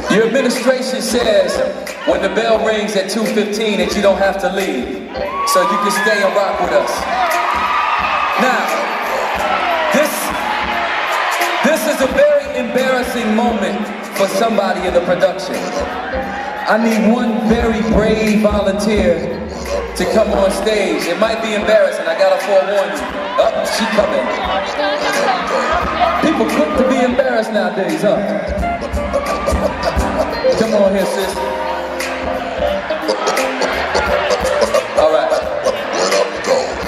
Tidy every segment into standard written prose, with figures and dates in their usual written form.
Your administration says when the bell rings at 2:15 that you don't have to leave, so you can stay and rock with us. Now, this is a very embarrassing moment for somebody in the production. I need one very brave volunteer to come on stage. It might be embarrassing, I gotta forewarn you. Oh, she coming. People quick to be embarrassed nowadays, huh? Come on here, sis. All right.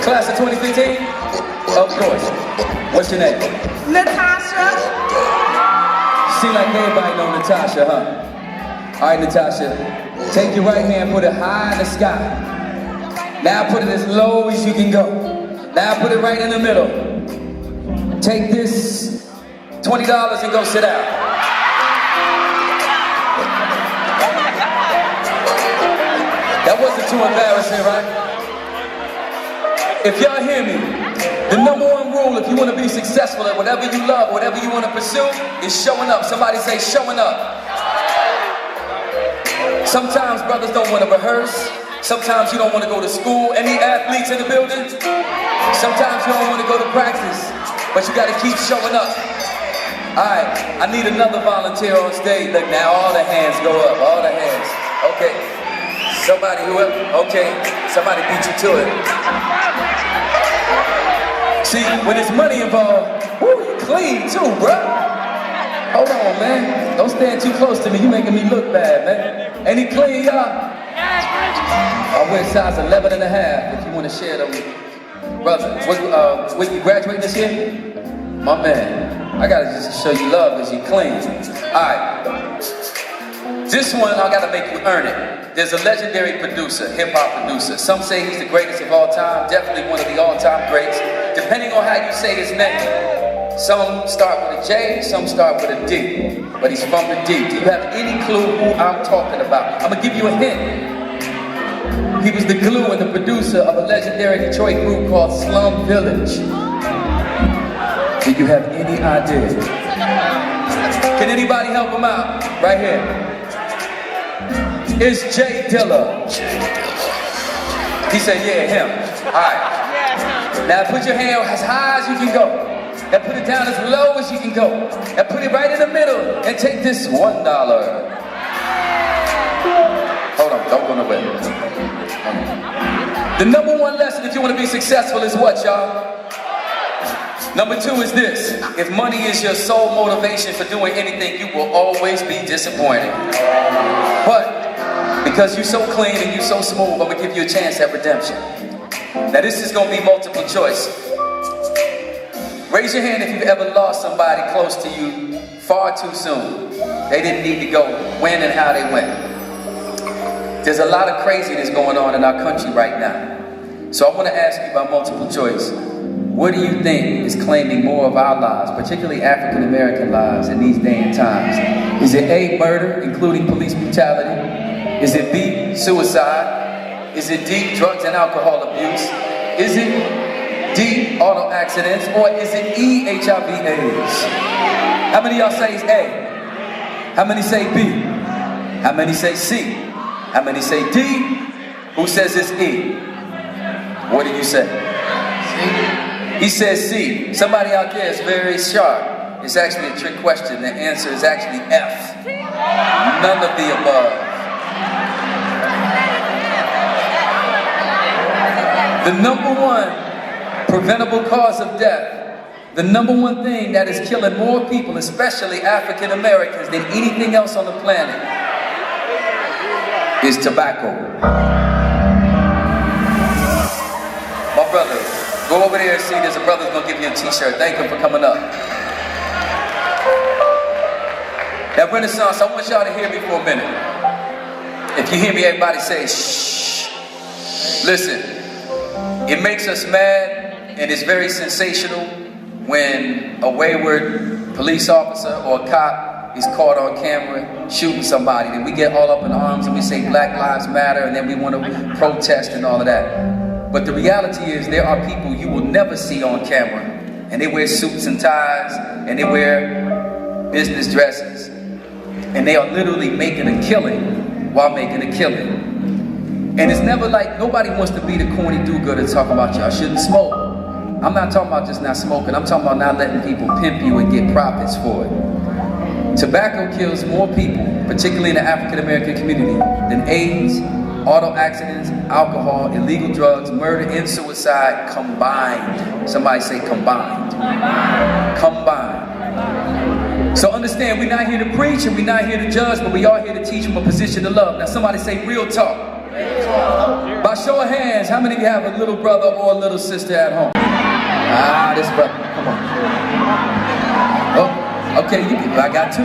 Class of 2015? Of course. What's your name? Natasha. Seem like everybody know Natasha, huh? All right, Natasha. Take your right hand, put it high in the sky. Now put it as low as you can go. Now put it right in the middle. Take this $20 and go sit down. That wasn't too embarrassing, right? If y'all hear me, the number one rule if you want to be successful at whatever you love, whatever you want to pursue, is showing up. Somebody say showing up. Sometimes brothers don't want to rehearse. Sometimes you don't want to go to school. Any athletes in the building? Sometimes you don't want to go to practice, but you got to keep showing up. All right, I need another volunteer on stage. Look now, all the hands go up, all the hands. Okay. Somebody okay, somebody beat you to it. See, when there's money involved, woo, you clean too, bro. Hold on, man. Don't stand too close to me. You making me look bad, man. Ain't he clean, y'all? I wear size 11 and a half if you want to share them. Brother, what, you graduating this year? My man, I gotta just show you love because you clean. All right. This one, I gotta make you earn it. There's a legendary producer, hip-hop producer. Some say he's the greatest of all time, definitely one of the all-time greats, depending on how you say his name. Some start with a J, some start with a D, but he's from the D. Do you have any clue who I'm talking about? I'm gonna give you a hint. He was the glue and the producer of a legendary Detroit group called Slum Village. Do you have any idea? Can anybody help him out? Right here. It's Jay Dilla. He said, yeah, him. All right. Now put your hand as high as you can go. Now put it down as low as you can go. Now put it right in the middle and take this $1. Hold on, don't go nowhere. The number one lesson if you want to be successful is what, y'all? Number two is this. If money is your sole motivation for doing anything, you will always be disappointed. But because you're so clean and you're so smooth, I'm gonna give you a chance at redemption. Now this is gonna be multiple choice. Raise your hand if you've ever lost somebody close to you far too soon. They didn't need to go. When and how they went. There's a lot of craziness going on in our country right now. So I want to ask you by multiple choice. What do you think is claiming more of our lives, particularly African American lives in these day and times? Is it A, murder, including police brutality? Is it B, suicide? Is it D, drugs and alcohol abuse? Is it D, auto accidents? Or is it E, HIV/AIDS? How many of y'all say it's A? How many say B? How many say C? How many say D? Who says it's E? What did you say? C. He says C. Somebody out there is very sharp. It's actually a trick question. The answer is actually F. None of the above. The number one preventable cause of death, the number one thing that is killing more people, especially African Americans, than anything else on the planet, is tobacco. My brother, go over there and see there's a brother's gonna give you a t-shirt. Thank him for coming up. That Renaissance, I want y'all to hear me for a minute. If you hear me, everybody say shh. Listen, it makes us mad and it's very sensational when a wayward police officer or a cop is caught on camera shooting somebody. Then we get all up in arms and we say Black Lives Matter and then we want to protest and all of that. But the reality is there are people you will never see on camera and they wear suits and ties and they wear business dresses and they are literally making a killing while making a killing. And it's never like, nobody wants to be the corny do-gooder talking about y'all shouldn't smoke. I'm not talking about just not smoking, I'm talking about not letting people pimp you and get profits for it. Tobacco kills more people, particularly in the African American community, than AIDS, auto accidents, alcohol, illegal drugs, murder, and suicide combined. Somebody say combined. Combined. So understand, we're not here to preach and we're not here to judge, but we are here to teach from a position of love. Now somebody say real talk. By show of hands, how many of you have a little brother or a little sister at home? Ah, this brother, come on. Oh, okay, I got two.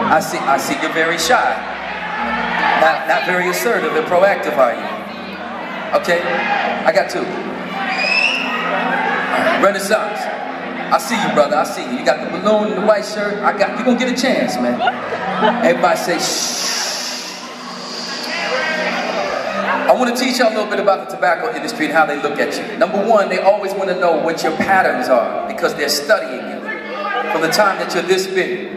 I see you're very shy. Not very assertive and proactive, are you? Okay, I got two. Renaissance. I see you, brother, I see you. You got the balloon and the white shirt. You're gonna get a chance, man. Everybody say shh. I want to teach you a little bit about the tobacco industry and how they look at you. Number one, they always want to know what your patterns are because they're studying you from the time that you're this big.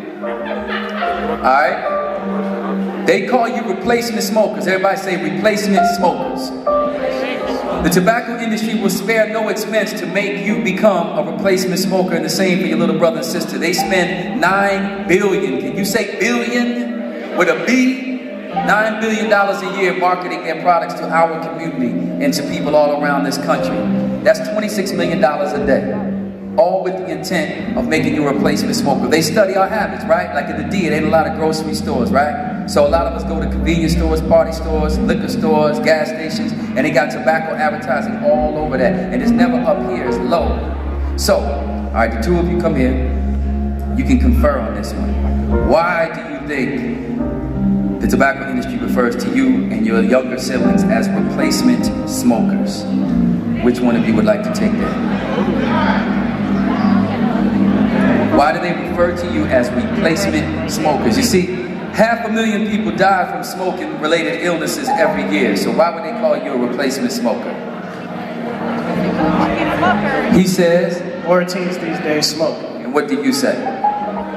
Alright? They call you replacement smokers. Everybody say replacement smokers. The tobacco industry will spare no expense to make you become a replacement smoker, and the same for your little brother and sister. They spend $9 billion. Can you say billion with a B? $9 billion a year marketing their products to our community and to people all around this country. That's $26 million a day. All with the intent of making you a replacement smoker. They study our habits, right? Like in the D, it ain't a lot of grocery stores, right? So a lot of us go to convenience stores, party stores, liquor stores, gas stations, and they got tobacco advertising all over that. And it's never up here, it's low. So, all right, the two of you come here. You can confer on this one. Why do you think the tobacco industry refers to you and your younger siblings as replacement smokers? Which one of you would like to take that? Why do they refer to you as replacement smokers? You see, 500,000 people die from smoking-related illnesses every year. So why would they call you a replacement smoker? He says, more teens these days smoke. And what did you say?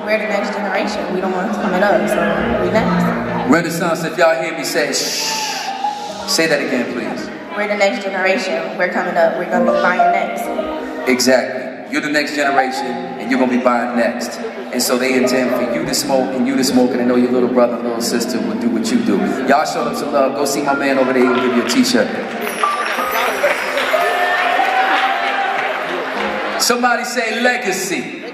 We're the next generation. We don't want it coming up, so we next. Renaissance, if y'all hear me say shh. Say that again, please. We're the next generation. We're coming up. We're going to be buying next. Exactly. You're the next generation, and you're going to be buying next. And so they intend for you to smoke, and you to smoke, and I know your little brother and little sister will do what you do. Y'all show them some love. Go see my man over there. He'll give you a t-shirt. Somebody say legacy.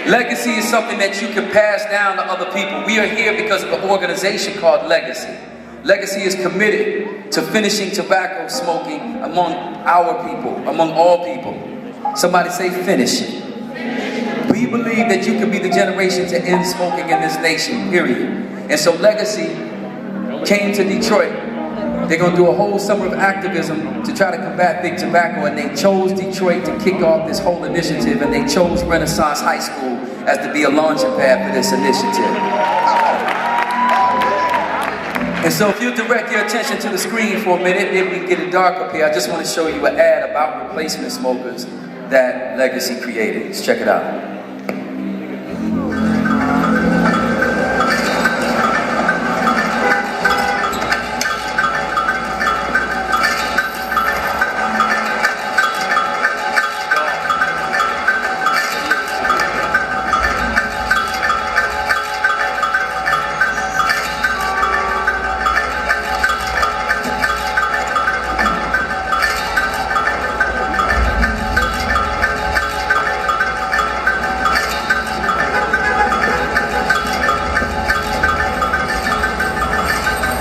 Legacy is something that you can pass down to other people. We are here because of an organization called Legacy. Legacy is committed to finishing tobacco smoking among our people, among all people. Somebody say finish it. We believe that you can be the generation to end smoking in this nation, period. And so Legacy came to Detroit. They're going to do a whole summer of activism to try to combat big tobacco, and they chose Detroit to kick off this whole initiative, and they chose Renaissance High School as to be a launching pad for this initiative. And so if you direct your attention to the screen for a minute, maybe we can get it dark up here. I just want to show you an ad about replacement smokers that Legacy created. Let's check it out.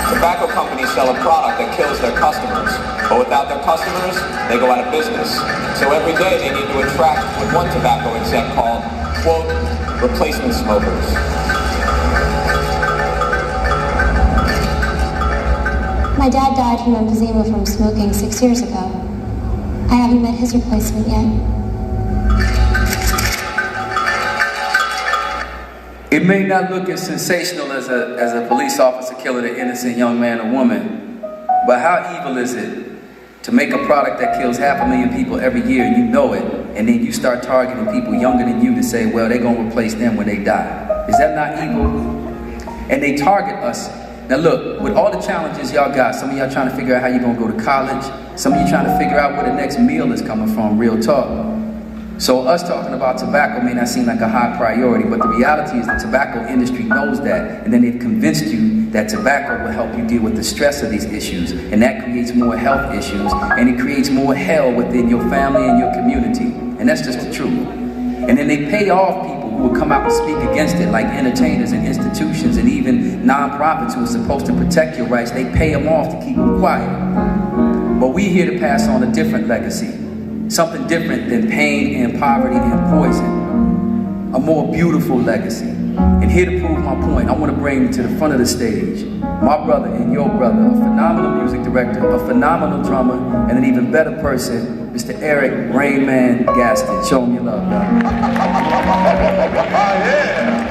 Tobacco companies sell a product that kills their customers, but without their customers, they go out of business. So every day they need to attract what one tobacco exec called, quote, replacement smokers. My dad died from emphysema from smoking 6 years ago. I haven't met his replacement yet. It may not look as sensational as a police officer killing an innocent young man or woman, but how evil is it to make a product that kills 500,000 people every year and you know it, and then you start targeting people younger than you to say, well, they're gonna replace them when they die. Is that not evil? And they target us. Now look, with all the challenges y'all got, some of y'all trying to figure out how you're gonna go to college, some of you trying to figure out where the next meal is coming from, real talk. So us talking about tobacco may not seem like a high priority, but the reality is the tobacco industry knows that, and then they've convinced you that tobacco will help you deal with the stress of these issues, and that creates more health issues, and it creates more hell within your family and your community, and that's just the truth. And then they pay off people who will come out and speak against it, like entertainers and institutions and even nonprofits who are supposed to protect your rights. They pay them off to keep them quiet. But we're here to pass on a different legacy. Something different than pain and poverty and poison. A more beautiful legacy. And here to prove my point, I want to bring to the front of the stage my brother and your brother, a phenomenal music director, a phenomenal drummer, and an even better person, Mr. Eric Rainman Gaston. Show him your love, y'all. Oh, yeah.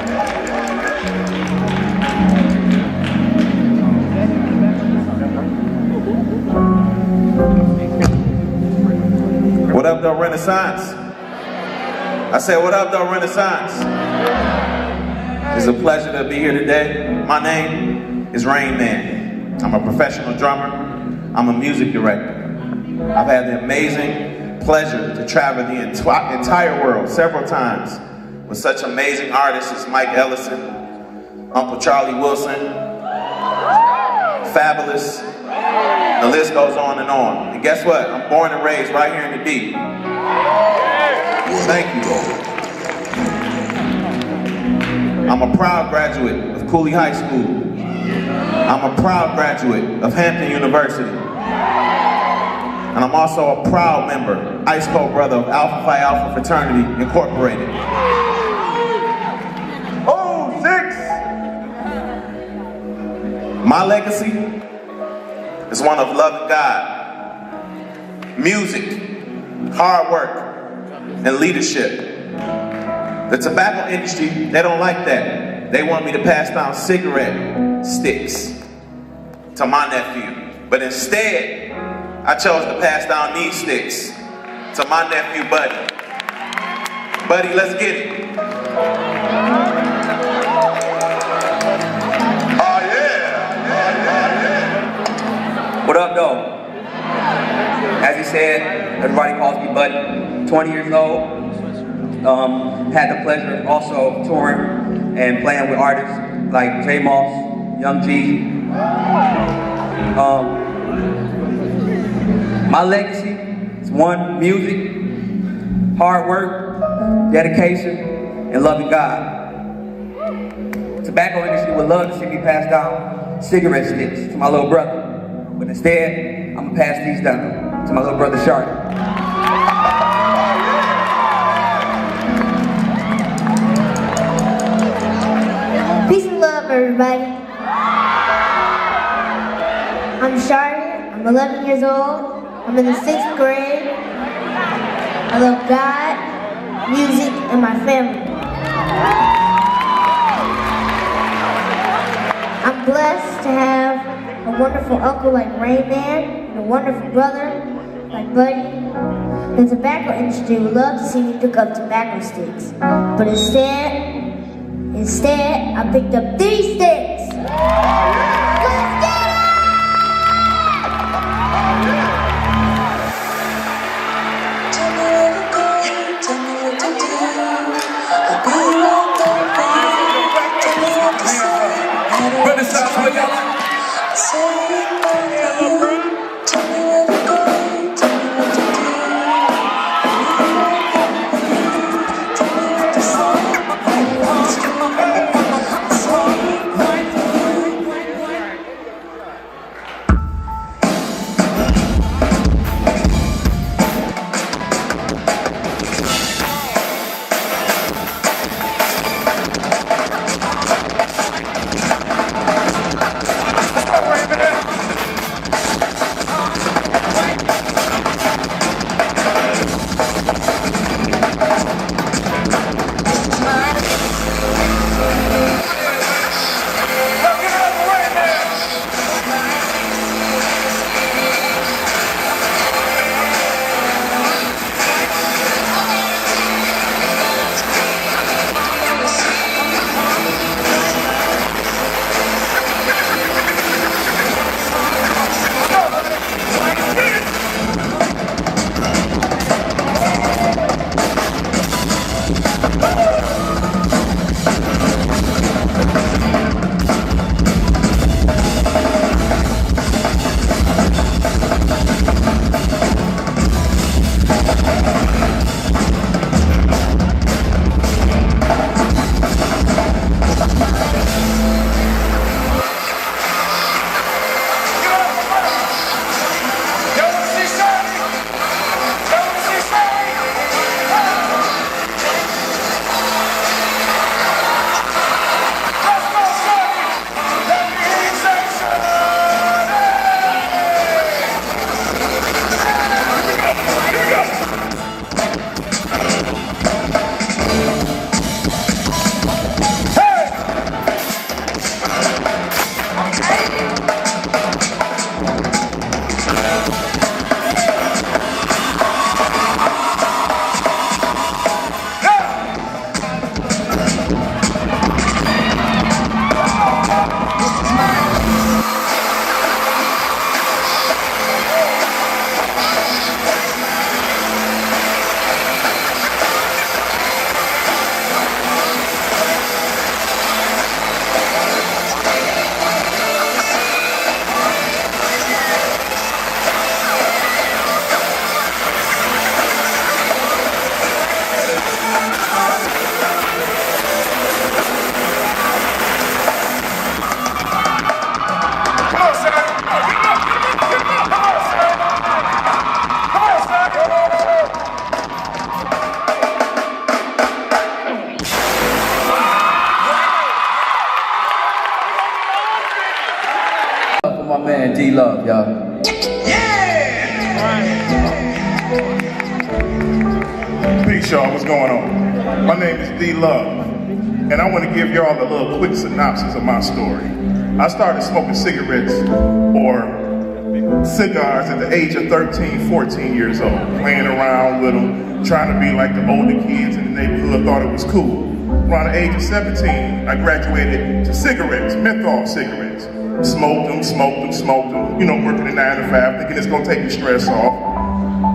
What up, though, Renaissance? I said, what up, though, Renaissance? It's a pleasure to be here today. My name is Rain Man. I'm a professional drummer. I'm a music director. I've had the amazing pleasure to travel the entire world several times with such amazing artists as Mike Ellison, Uncle Charlie Wilson, Fabulous. The list goes on and on. And guess what? I'm born and raised right here in the D. Thank you. I'm a proud graduate of Cooley High School. I'm a proud graduate of Hampton University. And I'm also a proud member, ice cold brother of Alpha Phi Alpha Fraternity Incorporated. Oh, 6! My legacy is one of loving God, music, hard work, and leadership. The tobacco industry, they don't like that. They want me to pass down cigarette sticks to my nephew. But instead, I chose to pass down these sticks to my nephew, Buddy. Buddy, let's get it. Oh, yeah. What up, though? As he said, everybody calls me Buddy. 20 years old. Had the pleasure of also touring and playing with artists like J Moss, Young G. My legacy is one, music, hard work, dedication, and loving God. The tobacco industry would love to see me pass down cigarette sticks to my little brother, but instead, I'm gonna pass these down to my little brother, Shardy. Peace and love, everybody. I'm Shardy. I'm 11 years old. I'm in the 6th grade. I love God, music, and my family. I'm blessed to have a wonderful uncle like Rain Man and a wonderful brother like Buddy. The tobacco industry would love to see me pick up tobacco sticks, but instead, I picked up these sticks. Let's get it! Tell me where to go, tell me what to do. I'll be right there. Tell me what to say. Renaissance, where y'all at? Saying bye for you. Tell me where to go, tell me what to do. Tell me what to say. my man D-Love, y'all. Peace, y'all. What's going on? My name is D-Love, and I want to give y'all a little quick synopsis of my story. I started smoking cigarettes or cigars at the age of 13, 14 years old, playing around with them, trying to be like the older kids in the neighborhood, thought it was cool. Around the age of 17, I graduated to cigarettes, menthol cigarettes. Smoked them, you know, working a 9 to 5, thinking it's gonna take the stress off.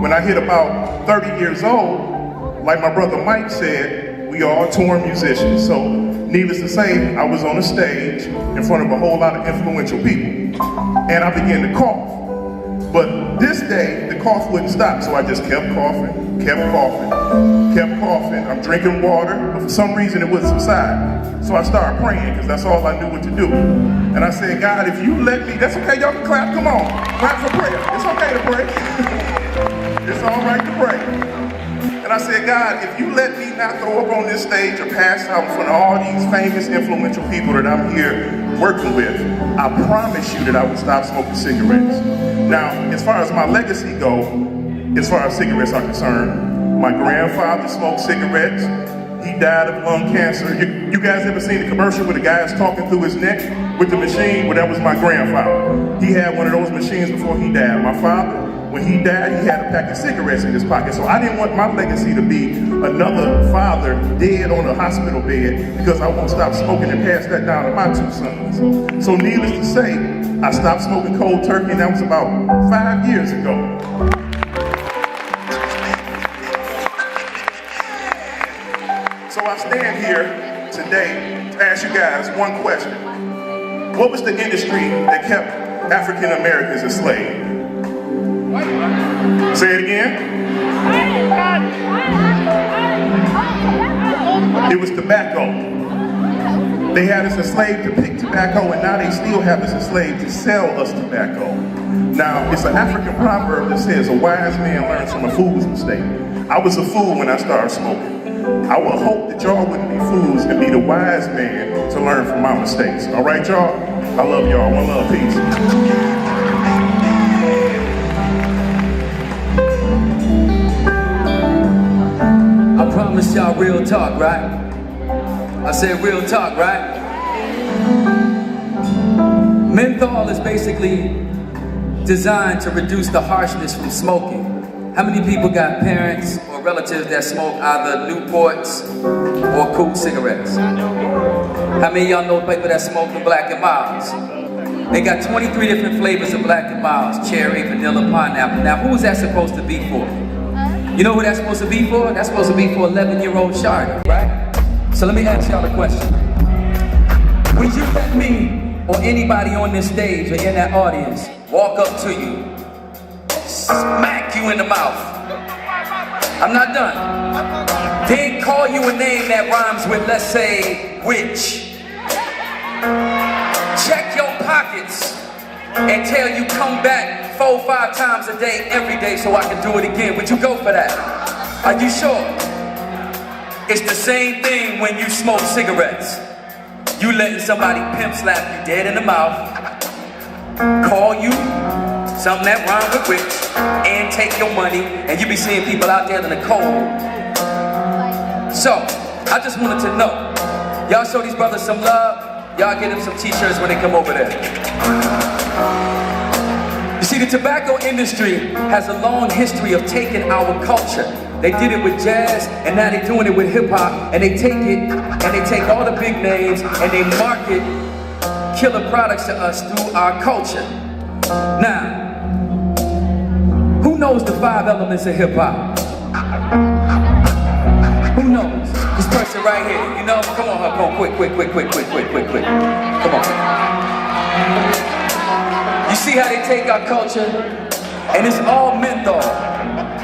When I hit about 30 years old, like my brother Mike said, we all touring musicians. So needless to say, I was on a stage in front of a whole lot of influential people. And I began to cough. But this day, the cough wouldn't stop, so I just kept coughing, kept coughing. I'm drinking water, but for some reason it wouldn't subside. So I started praying, because that's all I knew what to do. And I said, God, if you let me, that's okay, y'all can clap, come on. Clap for prayer. It's okay to pray. It's all right to pray. And I said, God, if you let me not throw up on this stage or pass out in front of all these famous, influential people that I'm here working with, I promise you that I will stop smoking cigarettes. Now, as far as my legacy go, as far as cigarettes are concerned, my grandfather smoked cigarettes. He died of lung cancer. You guys ever seen the commercial where the guy's talking through his neck with the machine? Well, that was my grandfather. He had one of those machines before he died. My father, when he died, he had a pack of cigarettes in his pocket. So I didn't want my legacy to be another father dead on a hospital bed, because I won't stop smoking and pass that down to my 2 sons. So needless to say, I stopped smoking cold turkey, and that was about 5 years ago. So I stand here today to ask you guys one question. What was the industry that kept African Americans enslaved? Say it again. It was tobacco. They had us enslaved to pick tobacco, and now they still have us enslaved to sell us tobacco. Now, it's an African proverb that says, a wise man learns from a fool's mistake. I was a fool when I started smoking. I would hope that y'all wouldn't be fools and be the wise man to learn from my mistakes. All right, y'all? I love y'all. One love, peace. I promised y'all real talk, right? I said real talk, right? Menthol is basically designed to reduce the harshness from smoking. How many people got parents or relatives that smoke either Newports or Cool cigarettes? How many of y'all know people that smoke the Black and Milds? They got 23 different flavors of Black and Milds: cherry, vanilla, pineapple. Now, who is that supposed to be for? You know who that's supposed to be for? That's supposed to be for 11-year-old Shardy, right? So let me ask y'all a question. Would you let me or anybody on this stage or in that audience walk up to you, smack you in the mouth? I'm not done. Then call you a name that rhymes with, let's say, witch. Check your pockets and tell you come back 4 or 5 times a day, every day, so I can do it again. Would you go for that? Are you sure? It's the same thing when you smoke cigarettes. You letting somebody pimp slap you dead in the mouth, call you something that rhymes with witch, and take your money, and you be seeing people out there in the cold. So, I just wanted to know, y'all show these brothers some love, y'all get them some t-shirts when they come over there. You see, the tobacco industry has a long history of taking our culture. They did it with jazz, and now they're doing it with hip-hop, and they take it, and they take all the big names, and they market killer products to us through our culture. Now, who knows the 5 elements of hip-hop? Who knows? This person right here, you know? Come on, come on, quick. Come on. You see how they take our culture? And it's all menthol.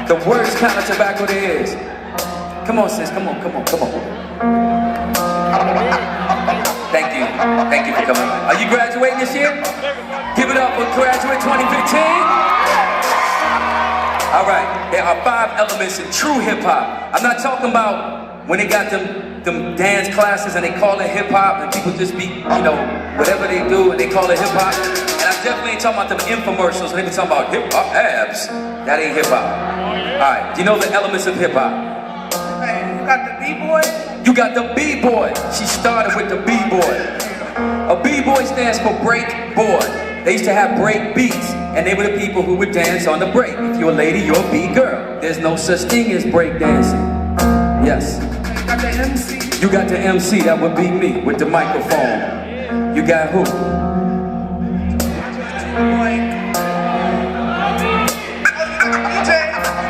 The worst kind of tobacco there is. Come on, sis, come on. Thank you for coming. Are you graduating this year? Give it up for graduate 2015. All right, there are 5 elements in true hip hop. I'm not talking about when they got them them dance classes and they call it hip hop and people just be, you know, whatever they do and they call it hip hop. And I definitely ain't talking about them infomercials when they be talking about hip hop abs. That ain't hip hop. Alright, do you know the elements of hip hop? Hey, you got the B-boy? You got the B-boy. She started with the B-boy. A B-boy stands for break board. They used to have break beats, and they were the people who would dance on the break. If you're a lady, you're a B-girl. There's no such thing as break dancing. Yes. You got the MC? You got the MC, that would be me, with the microphone. You got who?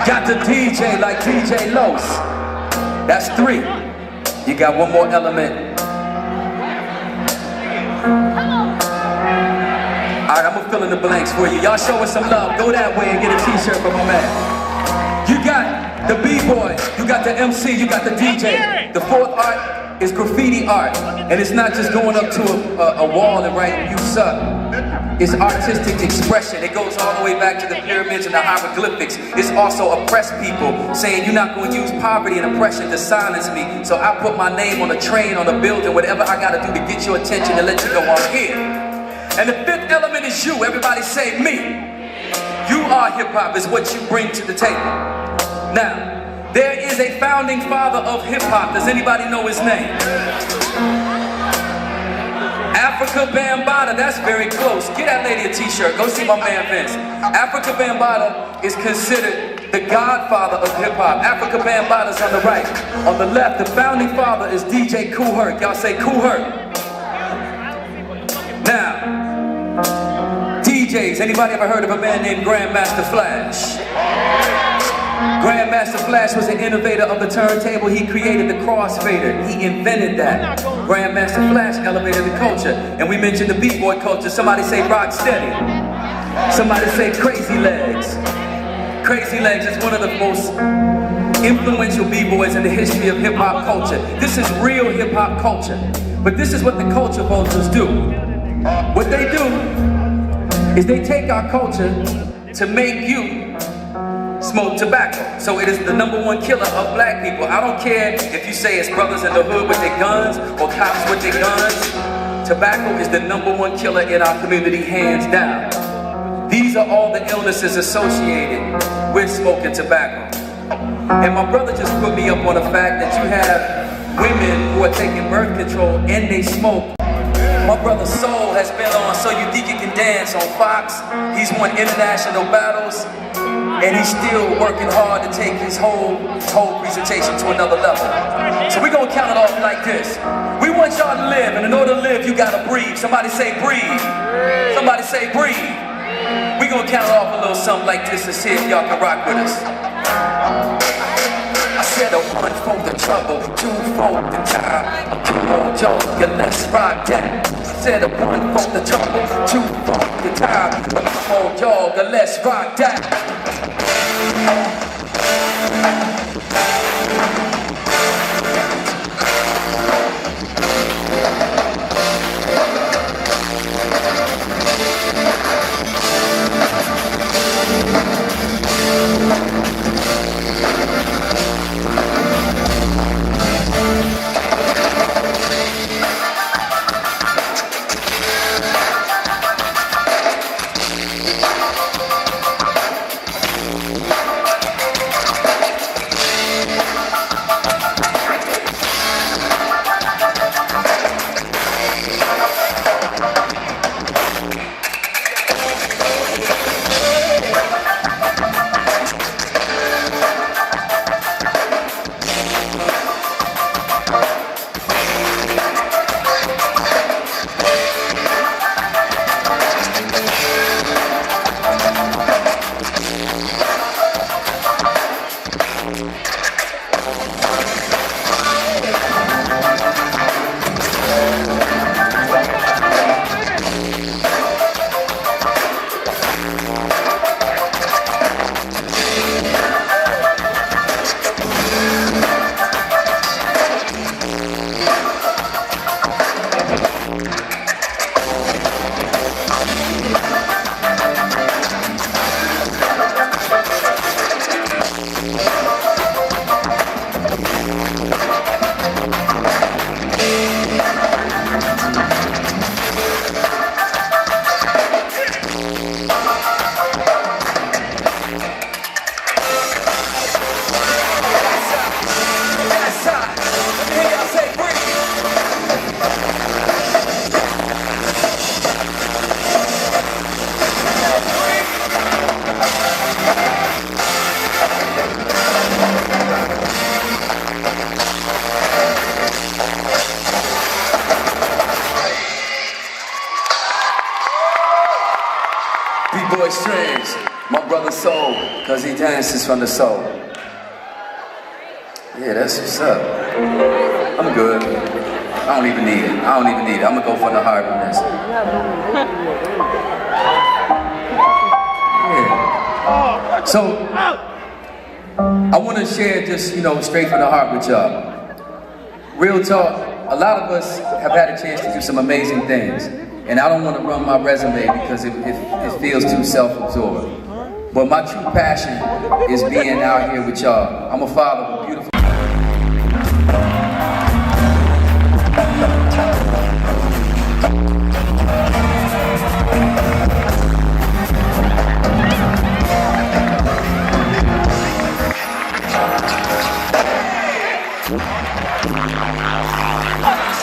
Got the DJ like DJ Los. That's 3. You got one more element. Alright, I'm gonna fill in the blanks for you. Y'all show us some love. Go that way and get a t-shirt for my man. You got the B-boy, you got the MC, you got the DJ. The 4th art is graffiti art. And it's not just going up to a wall and writing, "You suck." It's artistic expression. It goes all the way back to the pyramids and the hieroglyphics. It's also oppressed people saying, "You're not going to use poverty and oppression to silence me. So I put my name on a train, on a building, whatever I got to do to get your attention and let you know I'm here." And the 5th element is you. Everybody say me. You are hip-hop, is what you bring to the table. Now, there is a founding father of hip-hop. Does anybody know his name? Africa Bambaataa, that's very close. Get that lady a t-shirt. Go see my man Vince. Africa Bambaataa is considered the godfather of hip-hop. Africa Bambaataa's on the right. On the left, the founding father is DJ Kool Herc. Y'all say Kool Herc. Now, DJs, anybody ever heard of a man named Grandmaster Flash? Grandmaster Flash was an innovator of the turntable. He created the crossfader. He invented that. Grandmaster Flash elevated the culture. And we mentioned the B-boy culture. Somebody say rock steady. Somebody say Crazy Legs. Crazy Legs is one of the most influential B-boys in the history of hip-hop culture. This is real hip-hop culture. But this is what the culture vultures do. What they do is they take our culture to make you smoke tobacco. So it is the #1 killer of black people. I don't care if you say it's brothers in the hood with their guns or cops with their guns. Tobacco is the #1 killer in our community, hands down. These are all the illnesses associated with smoking tobacco. And my brother just put me up on the fact that you have women who are taking birth control and they smoke. My brother Soul has been on So You Think You Can Dance on Fox. He's won international battles. And he's still working hard to take his whole presentation to another level. So we're gonna count it off like this. We want y'all to live, and in order to live, you gotta breathe. Somebody say breathe. Somebody say breathe. We're gonna count it off a little something like this to see if y'all can rock with us. I said a 1 for the trouble, 2 for the time. Come on, y'all, let's rock that. I said a 1 for the trouble, 2 for the time. Come on, y'all, let's rock that. B-Boy Strange, my brother Soul, cause he dances from the soul. Yeah, that's what's up. I'm good. I don't even need it. I'm gonna go for the heart on this. Yeah. So, I wanna share just, straight from the heart with y'all. Real talk, a lot of us have had a chance to do some amazing things. And I don't want to run my resume because it feels too self-absorbed. But my true passion is being out here with y'all. I'm a father of a beautiful...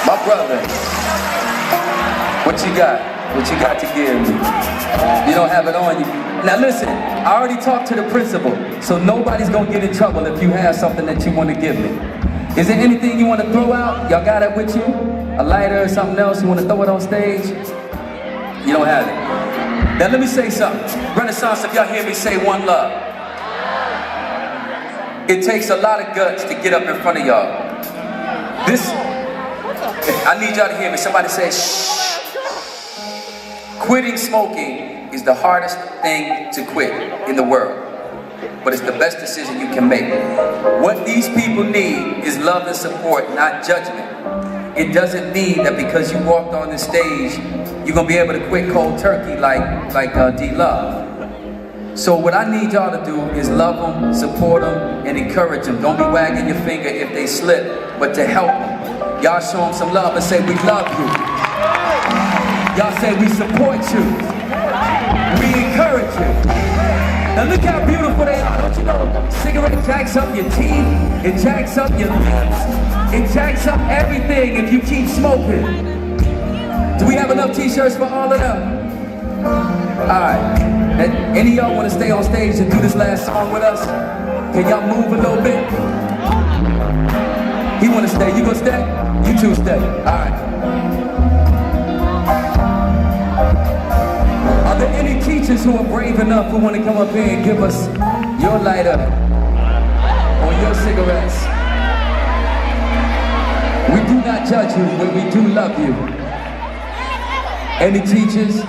My brother, what you got? What you got to give me? You don't have it on you. Now listen, I already talked to the principal, so nobody's gonna get in trouble if you have something that you want to give me. Is there anything you want to throw out? Y'all got it with you? A lighter or something else? You want to throw it on stage? You don't have it. Now let me say something. Renaissance, if y'all hear me say one love. It takes a lot of guts to get up in front of y'all. I need y'all to hear me. Somebody say, shh. Quitting smoking is the hardest thing to quit in the world. But it's the best decision you can make. What these people need is love and support, not judgment. It doesn't mean that because you walked on the stage, you're gonna be able to quit cold turkey like D-Love. So what I need y'all to do is love them, support them, and encourage them. Don't be wagging your finger if they slip, but to help them. Y'all show them some love and say, we love you. Y'all say, we support you. We encourage you. Now look how beautiful they are. Don't you know, cigarette jacks up your teeth, it jacks up your lips, it jacks up everything if you keep smoking. Do we have enough t-shirts for all of them? Alright. Any of y'all want to stay on stage and do this last song with us? Can y'all move a little bit? He want to stay. You gonna stay? You two stay. Alright. Are there any teachers who are brave enough who want to come up here and give us your lighter or your cigarettes? We do not judge you, but we do love you. Any teachers?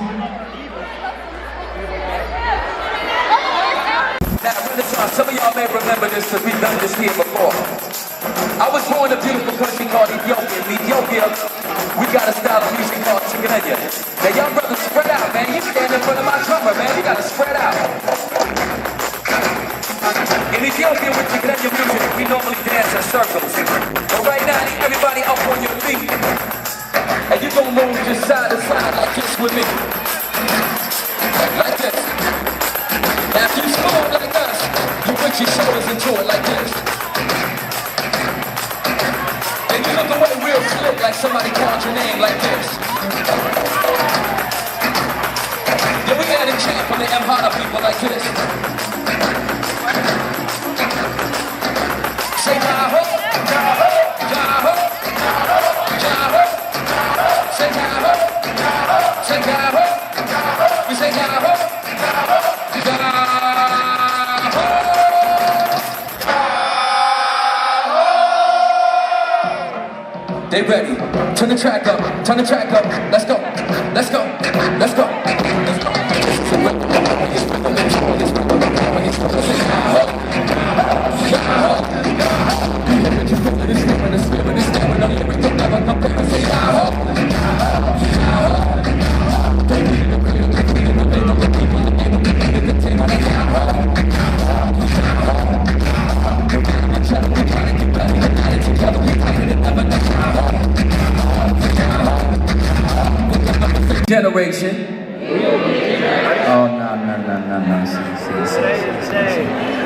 Now, Renaissance, some of y'all may remember this because we've done this here before. I was born in a beautiful country called Ethiopia. In Ethiopia, we got a style of music called Chickenya. Now y'all brothers spread out, man. You stand in front of my drummer, man. You gotta spread out. In Ethiopia with Chickenya music, we normally dance in circles. But right now, I need everybody up on your feet. And you gonna move just side to side like this with me. Like this. Now if you small like us, you put your shoulders into it like this. And you look away real slick like somebody called your name like this. Then we add a chant from the Mhana people like this. Say Tahoe, Tahoe, Tahoe, Tahoe. Say Tahoe, say Tahoe, we say Tahoe, Tahoe. They ready. Turn the track up. Turn the track up. Let's go. Let's go. Let's go. Let's go. Generation. Oh no.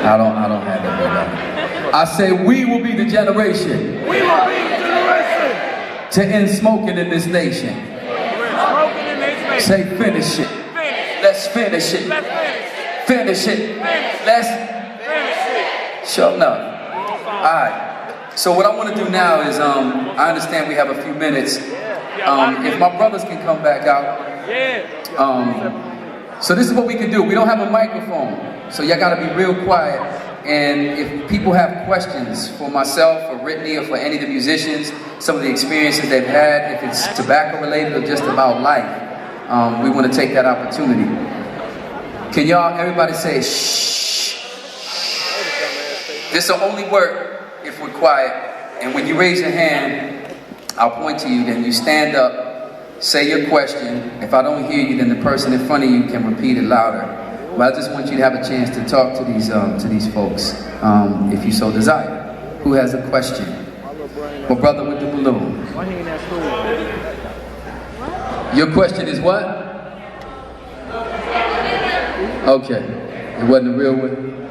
I don't have it. I say we will be the generation. We will be the generation to end smoking in this nation. Say finish it. Let's finish it. Finish it. Let's finish it. Sure enough. Alright. So what I want to do now is I understand we have a few minutes. If my brothers can come back out. So this is what we can do. We don't have a microphone, so y'all gotta be real quiet. And if people have questions for myself, or Brittany, or for any of the musicians, some of the experiences they've had, if it's tobacco related or just about life, we want to take that opportunity. Can y'all, everybody say shh? This will only work if we're quiet. And when you raise your hand, I'll point to you, then you stand up, say your question. If I don't hear you, then the person in front of you can repeat it louder. But I just want you to have a chance to talk to these folks, if you so desire. Who has a question? My brother with the balloon. Your question is what? Okay, it wasn't a real one.